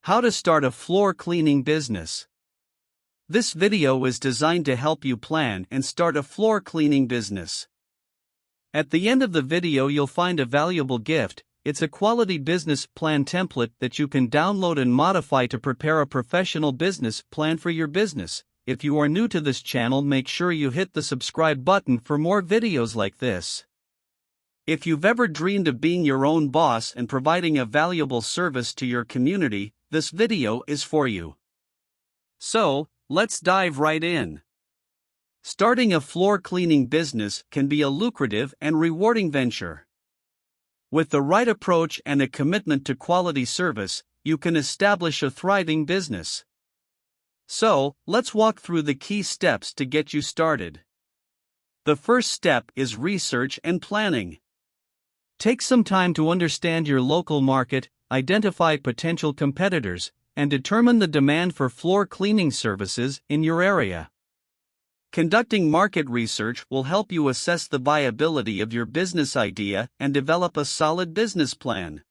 How to start a floor cleaning business. This video is designed to help you plan and start a floor cleaning business. At the end of the video you'll find a valuable gift. It's a quality business plan template that you can download and modify to prepare a professional business plan for your business. If you are new to this channel, make sure you hit the subscribe button for more videos like this. If you've ever dreamed of being your own boss and providing a valuable service to your community, this video is for you. So, let's dive right in. Starting a floor cleaning business can be a lucrative and rewarding venture. With the right approach and a commitment to quality service, you can establish a thriving business. So, let's walk through the key steps to get you started. The first step is research and planning. Take some time to understand your local market, identify potential competitors, and determine the demand for floor cleaning services in your area. Conducting market research will help you assess the viability of your business idea and develop a solid business plan.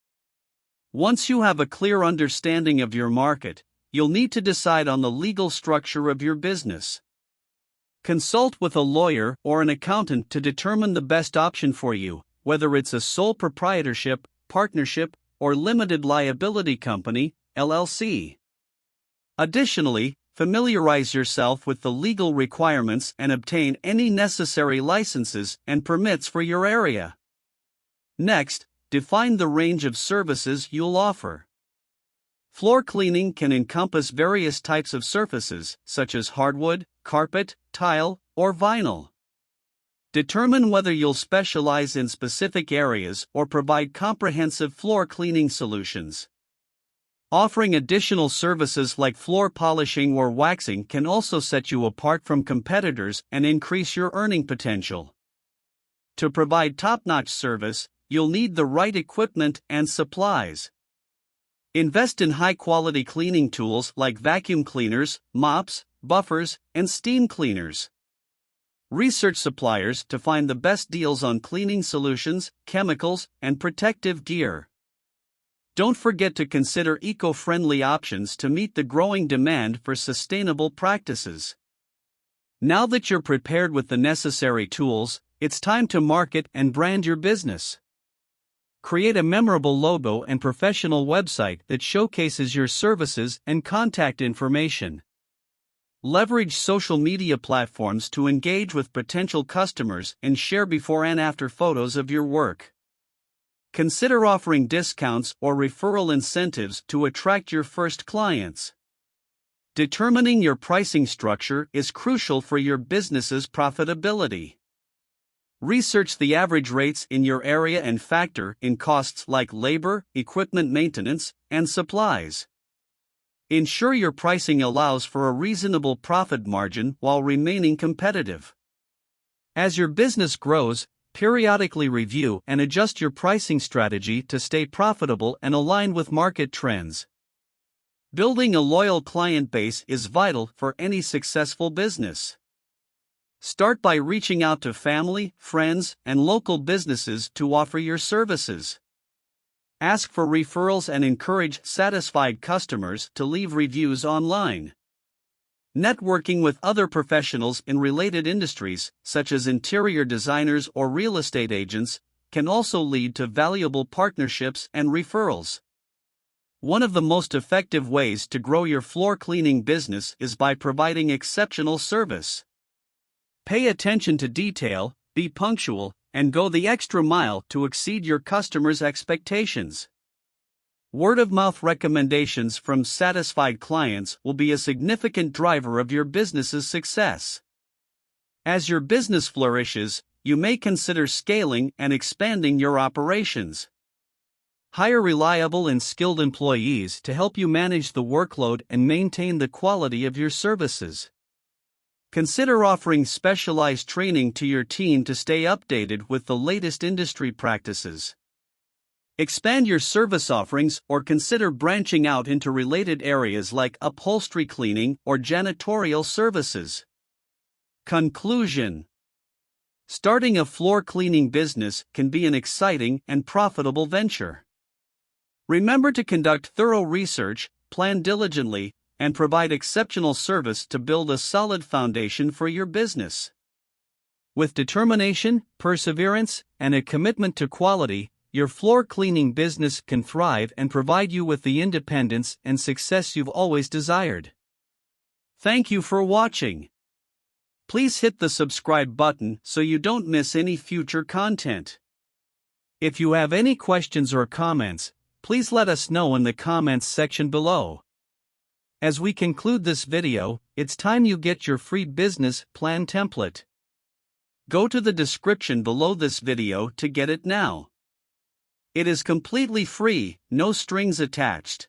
Once you have a clear understanding of your market, you'll need to decide on the legal structure of your business. Consult with a lawyer or an accountant to determine the best option for you, whether it's a sole proprietorship, partnership, or limited liability company, LLC. Additionally, familiarize yourself with the legal requirements and obtain any necessary licenses and permits for your area. Next, define the range of services you'll offer. Floor cleaning can encompass various types of surfaces, such as hardwood, carpet, tile, or vinyl. Determine whether you'll specialize in specific areas or provide comprehensive floor cleaning solutions. Offering additional services like floor polishing or waxing can also set you apart from competitors and increase your earning potential. To provide top-notch service, you'll need the right equipment and supplies. Invest in high-quality cleaning tools like vacuum cleaners, mops, buffers, and steam cleaners. Research suppliers to find the best deals on cleaning solutions, chemicals, and protective gear. Don't forget to consider eco-friendly options to meet the growing demand for sustainable practices. Now that you're prepared with the necessary tools, it's time to market and brand your business. Create a memorable logo and professional website that showcases your services and contact information. Leverage social media platforms to engage with potential customers and share before and after photos of your work. Consider offering discounts or referral incentives to attract your first clients. Determining your pricing structure is crucial for your business's profitability. Research the average rates in your area and factor in costs like labor, equipment maintenance, and supplies. Ensure your pricing allows for a reasonable profit margin while remaining competitive. As your business grows, periodically review and adjust your pricing strategy to stay profitable and align with market trends. Building a loyal client base is vital for any successful business. Start by reaching out to family, friends, and local businesses to offer your services. Ask for referrals and encourage satisfied customers to leave reviews online. Networking with other professionals in related industries, such as interior designers or real estate agents, can also lead to valuable partnerships and referrals. One of the most effective ways to grow your floor cleaning business is by providing exceptional service. Pay attention to detail, be punctual, and go the extra mile to exceed your customers' expectations. Word-of-mouth recommendations from satisfied clients will be a significant driver of your business's success. As your business flourishes, you may consider scaling and expanding your operations. Hire reliable and skilled employees to help you manage the workload and maintain the quality of your services. Consider offering specialized training to your team to stay updated with the latest industry practices. Expand your service offerings or consider branching out into related areas like upholstery cleaning or janitorial services. Conclusion: Starting a floor cleaning business can be an exciting and profitable venture. Remember to conduct thorough research, plan diligently, and provide exceptional service to build a solid foundation for your business. With determination, perseverance, and a commitment to quality, your floor cleaning business can thrive and provide you with the independence and success you've always desired. Thank you for watching. Please hit the subscribe button so you don't miss any future content. If you have any questions or comments, please let us know in the comments section below. As we conclude this video, it's time you get your free business plan template. Go to the description below this video to get it now. It is completely free, no strings attached.